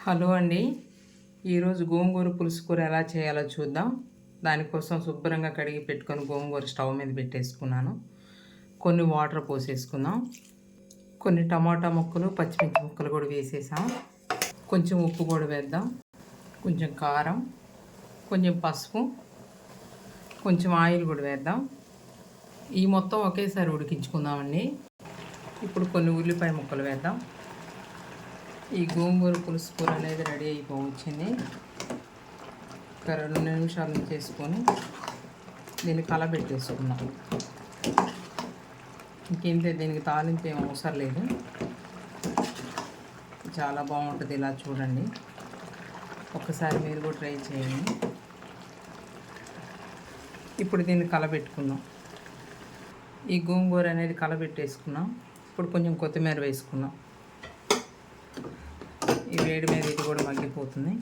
Hello అండి. ఈరోజు గోంగూర పులుసు కూర ఎలా చేయాలో చూద్దాం. దానికోసం శుభ్రంగా కడిగి పెట్టుకొని గోంగూర స్టవ్ మీద పెట్టేసుకున్నాను. కొన్ని వాటర్ పోసేసుకుందాం. కొన్ని టమాటా ముక్కలు, పచ్చిమిర్చి ముక్కలు కూడా వేసేసాం. కొంచెం ఉప్పు కూడా వేద్దాం. కొంచెం కారం, కొంచెం పసుపు, కొంచెం ఆయిల్ కూడా వేద్దాం. ఈ మొత్తం ఒకేసారి ఉడికించుకుందామండి. ఇప్పుడు కొన్ని ఉల్లిపాయ ముక్కలు వేద్దాం. ఈ గోంగూర పులుసు కూర అనేది రెడీ అయిపోవచ్చింది. ఒక 2 నిమిషాలు చేసుకొని దీన్ని కలబెట్టేసుకున్నాం. ఇంకేంటే దీనికి తాలింపు ఏం అవసరం లేదు. చాలా బాగుంటుంది. ఇలా చూడండి, ఒకసారి మీరు కూడా ట్రై చేయండి. ఇప్పుడు దీన్ని కలబెట్టుకుందాం. ఈ గోంగూర అనేది కలబెట్టేసుకున్నాం. ఇప్పుడు కొంచెం కొత్తిమీర వేసుకున్నాం. ఈ వేడి మీద ఇది కూడా మగ్గిపోతుంది.